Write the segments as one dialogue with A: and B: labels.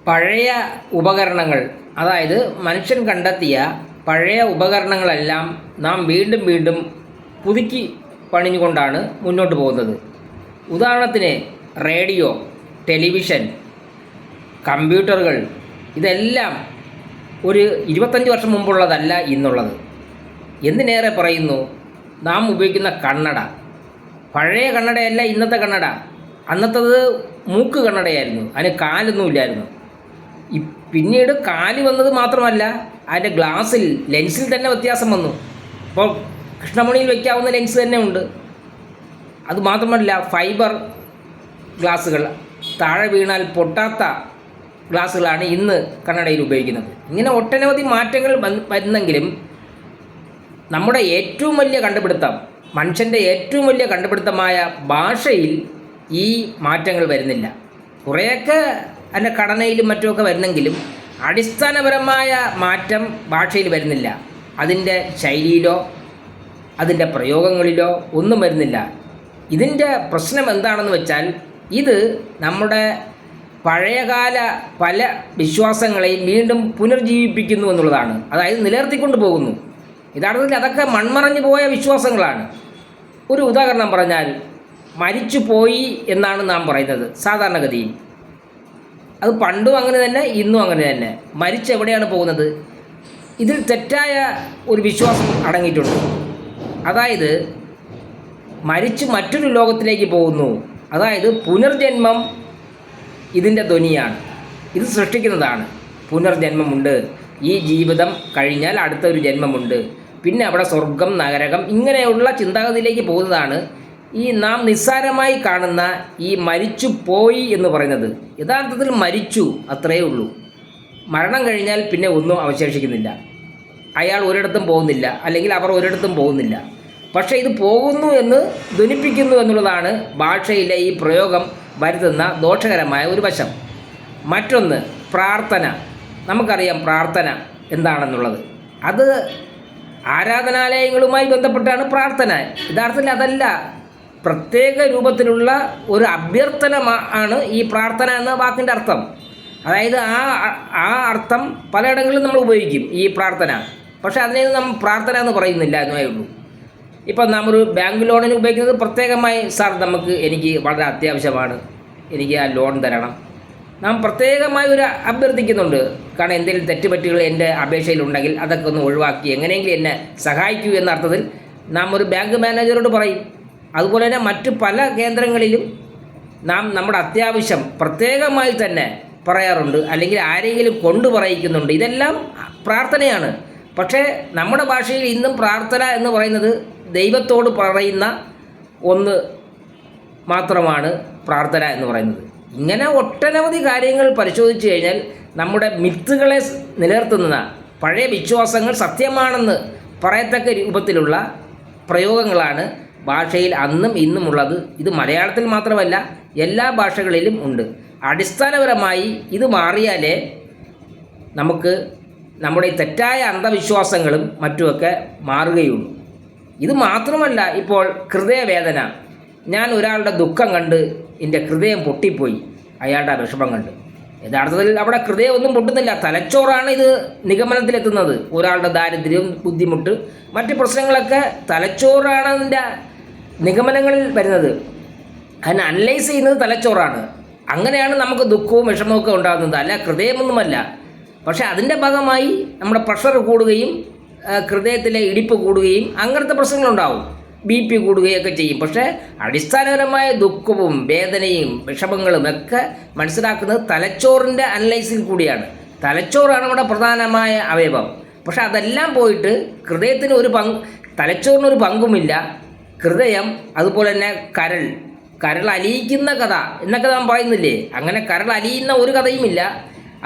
A: പഴയ ഉപകരണങ്ങൾ, അതായത് മനുഷ്യൻ കണ്ടെത്തിയ പഴയ ഉപകരണങ്ങളെല്ലാം നാം വീണ്ടും വീണ്ടും പുതുക്കി പണിഞ്ഞുകൊണ്ടാണ് മുന്നോട്ട് പോകുന്നത്. ഉദാഹരണത്തിന് റേഡിയോ, ടെലിവിഷൻ, കമ്പ്യൂട്ടറുകൾ, ഇതെല്ലാം ഒരു 25 വർഷം മുമ്പുള്ളതല്ല ഇന്നുള്ളത്. എന്തിനേറെ പറയുന്നു, നാം ഉപയോഗിക്കുന്ന കണ്ണട, പഴയ കണ്ണടയല്ല ഇന്നത്തെ കണ്ണട. അന്നത്തത് മൂക്ക് കണ്ണടയായിരുന്നു, അതിന് കാലൊന്നുമില്ലായിരുന്നു. പിന്നീട് കാല് വന്നത് മാത്രമല്ല, അതിൻ്റെ ഗ്ലാസ്സിൽ, ലെൻസിൽ തന്നെ വ്യത്യാസം വന്നു. ഇപ്പോൾ കൃഷ്ണമണിയിൽ വയ്ക്കാവുന്ന ലെൻസ് തന്നെ ഉണ്ട്. അതുമാത്രമല്ല, ഫൈബർ ഗ്ലാസ്സുകൾ, താഴെ വീണാൽ പൊട്ടാത്ത ഗ്ലാസ്സുകളാണ് ഇന്ന് കണ്ണടയിൽ ഉപയോഗിക്കുന്നത്. ഇങ്ങനെ ഒട്ടനവധി മാറ്റങ്ങൾ വരുന്നെങ്കിലും നമ്മുടെ ഏറ്റവും വലിയ കണ്ടുപിടുത്തം, മനുഷ്യൻ്റെ ഏറ്റവും വലിയ കണ്ടുപിടുത്തമായ ഭാഷയിൽ ഈ മാറ്റങ്ങൾ വരുന്നില്ല. കുറേയൊക്കെ അതിൻ്റെ ഘടനയിലും മറ്റുമൊക്കെ വരുന്നെങ്കിലും അടിസ്ഥാനപരമായ മാറ്റം ഭാഷയിൽ വരുന്നില്ല. അതിൻ്റെ ശൈലിയിലോ അതിൻ്റെ പ്രയോഗങ്ങളിലോ ഒന്നും വരുന്നില്ല. ഇതിൻ്റെ പ്രശ്നം എന്താണെന്ന് വെച്ചാൽ, ഇത് നമ്മുടെ പഴയകാല പല വിശ്വാസങ്ങളെയും വീണ്ടും പുനർജീവിപ്പിക്കുന്നു എന്നുള്ളതാണ്. അതായത് നിലനിർത്തിക്കൊണ്ട് പോകുന്നു. യഥാർത്ഥത്തിൽ അതൊക്കെ മൺമറഞ്ഞു പോയ വിശ്വാസങ്ങളാണ്. ഒരു ഉദാഹരണം പറഞ്ഞാൽ, മരിച്ചു പോയി എന്നാണ് നാം പറയുന്നത് സാധാരണഗതിയിൽ. അത് പണ്ടും അങ്ങനെ തന്നെ, ഇന്നും അങ്ങനെ തന്നെ. മരിച്ചെവിടെയാണ് പോകുന്നത്? ഇതിൽ തെറ്റായ ഒരു വിശ്വാസം അടങ്ങിയിട്ടുണ്ട്. അതായത് മരിച്ച് മറ്റൊരു ലോകത്തിലേക്ക് പോകുന്നു. അതായത് പുനർജന്മം ഇതിൻ്റെ ധ്വനിയാണ്. ഇത് സൃഷ്ടിക്കുന്നതാണ്. പുനർജന്മമുണ്ട്, ഈ ജീവിതം കഴിഞ്ഞാൽ അടുത്തൊരു ജന്മമുണ്ട്, പിന്നെ അവിടെ സ്വർഗം, നരകം, ഇങ്ങനെയുള്ള ചിന്താഗതിയിലേക്ക് പോകുന്നതാണ് ഈ നാം നിസ്സാരമായി കാണുന്ന ഈ മരിച്ചു പോയി എന്ന് പറയുന്നത്. യഥാർത്ഥത്തിൽ മരിച്ചു, അത്രയേ ഉള്ളൂ. മരണം കഴിഞ്ഞാൽ പിന്നെ ഒന്നും അവശേഷിക്കുന്നില്ല. അയാൾ ഒരിടത്തും പോകുന്നില്ല, അല്ലെങ്കിൽ അവർ ഒരിടത്തും പോകുന്നില്ല. പക്ഷേ ഇത് പോകുന്നു എന്ന് ധ്വനിപ്പിക്കുന്നു എന്നുള്ളതാണ് ഭാഷയിലെ ഈ പ്രയോഗം വരുത്തുന്ന ദോഷകരമായ ഒരു വശം. മറ്റൊന്ന്, പ്രാർത്ഥന. നമുക്കറിയാം പ്രാർത്ഥന എന്താണെന്നുള്ളത്. അത് ആരാധനാലയങ്ങളുമായി ബന്ധപ്പെട്ടാണ് പ്രാർത്ഥന. യഥാർത്ഥത്തിൽ അതല്ല, പ്രത്യേക രൂപത്തിലുള്ള ഒരു അഭ്യർത്ഥന ആണ് ഈ പ്രാർത്ഥന എന്ന വാക്കിൻ്റെ അർത്ഥം. അതായത് ആ അർത്ഥം പലയിടങ്ങളിലും നമ്മൾ ഉപയോഗിക്കും ഈ പ്രാർത്ഥന. പക്ഷേ അതിനെ നമ്മൾ പ്രാർത്ഥന എന്ന് പറയുന്നില്ല എന്നേ ഉള്ളൂ. ഇപ്പം നാം ഒരു ബാങ്ക് ലോണിന് ഉപയോഗിക്കുന്നത് പ്രത്യേകമായി, സാർ എനിക്ക് വളരെ അത്യാവശ്യമാണ്, എനിക്ക് ആ ലോൺ തരണം, നാം പ്രത്യേകമായി ഒരു അഭ്യർത്ഥിക്കുന്നുണ്ട്. കാരണം എന്തെങ്കിലും തെറ്റുപറ്റുകൾ എൻ്റെ അപേക്ഷയിലുണ്ടെങ്കിൽ അതൊക്കെ ഒന്ന് ഒഴിവാക്കി എങ്ങനെയെങ്കിലും എന്നെ സഹായിക്കൂ എന്ന അർത്ഥത്തിൽ നാം ഒരു ബാങ്ക് മാനേജറോട് പറയും. അതുപോലെ തന്നെ മറ്റു പല കേന്ദ്രങ്ങളിലും നാം നമ്മുടെ അത്യാവശ്യം പ്രത്യേകമായി തന്നെ പറയാറുണ്ട്, അല്ലെങ്കിൽ ആരെങ്കിലും കൊണ്ടു പറയിക്കുന്നുണ്ട്. ഇതെല്ലാം പ്രാർത്ഥനയാണ്. പക്ഷേ നമ്മുടെ ഭാഷയിൽ ഇന്നും പ്രാർത്ഥന എന്ന് പറയുന്നത് ദൈവത്തോട് പറയുന്ന ഒന്ന് മാത്രമാണ് പ്രാർത്ഥന എന്ന് പറയുന്നത്. ഇങ്ങനെ ഒട്ടനവധി കാര്യങ്ങൾ പരിശോധിച്ച് കഴിഞ്ഞാൽ നമ്മുടെ മിത്തുകളെ നിലനിർത്തുന്ന പഴയ വിശ്വാസങ്ങൾ സത്യമാണെന്ന് പറയത്തക്ക രൂപത്തിലുള്ള പ്രയോഗങ്ങളാണ് ഭാഷയിൽ അന്നും ഇന്നുമുള്ളത്. ഇത് മലയാളത്തിൽ മാത്രമല്ല, എല്ലാ ഭാഷകളിലും ഉണ്ട്. അടിസ്ഥാനപരമായി ഇത് മാറിയാലേ നമുക്ക് നമ്മുടെ തെറ്റായ അന്ധവിശ്വാസങ്ങളും മറ്റുമൊക്കെ മാറുകയുള്ളൂ. ഇത് മാത്രമല്ല, ഇപ്പോൾ ഹൃദയവേദന. ഞാൻ ഒരാളുടെ ദുഃഖം കണ്ട് എൻ്റെ ഹൃദയം പൊട്ടിപ്പോയി, അയാളുടെ വിഷമം കണ്ട്. യഥാർത്ഥത്തിൽ അവിടെ ഹൃദയമൊന്നും പൊട്ടുന്നില്ല, തലച്ചോറാണ് ഇത് നിഗമനത്തിലെത്തുന്നത്. ഒരാളുടെ ദാരിദ്ര്യം, ബുദ്ധിമുട്ട്, മറ്റ് പ്രശ്നങ്ങളൊക്കെ തലച്ചോറാണ് അതിൻ്റെ നിഗമനങ്ങളിൽ വരുന്നത്. അതിനെ അനലൈസ് ചെയ്യുന്നത് തലച്ചോറാണ്. അങ്ങനെയാണ് നമുക്ക് ദുഃഖവും വിഷമവും ഒക്കെ ഉണ്ടാകുന്നത്, അല്ല ഹൃദയമൊന്നുമല്ല. പക്ഷേ അതിൻ്റെ ഭാഗമായി നമ്മുടെ പ്രഷർ കൂടുകയും ഹൃദയത്തിലെ ഇടിപ്പ് കൂടുകയും അങ്ങനത്തെ പ്രശ്നങ്ങളുണ്ടാവും, BP കൂടുകയൊക്കെ ചെയ്യും. പക്ഷേ അടിസ്ഥാനപരമായ ദുഃഖവും വേദനയും വിഷമങ്ങളും ഒക്കെ മനസ്സിലാക്കുന്നത് തലച്ചോറിൻ്റെ അനലൈസിൽ കൂടിയാണ്. തലച്ചോറാണ് നമ്മുടെ പ്രധാനമായ അവയവം. പക്ഷെ അതെല്ലാം പോയിട്ട് ഹൃദയത്തിന് തലച്ചോറിനൊരു പങ്കുമില്ല. ഹൃദയം, അതുപോലെ തന്നെ കരൾ അലിയിക്കുന്ന കഥ എന്നൊക്കെ നാം പറയുന്നില്ലേ, അങ്ങനെ കരൾ അലിയുന്ന ഒരു കഥയുമില്ല.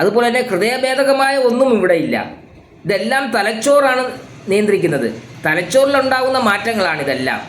A: അതുപോലെ തന്നെ ഹൃദയഭേദകമായ ഒന്നും ഇവിടെ ഇല്ല. ഇതെല്ലാം തലച്ചോറാണ് നിയന്ത്രിക്കുന്നത്. തലച്ചോറിലുണ്ടാകുന്ന മാറ്റങ്ങളാണിതെല്ലാം.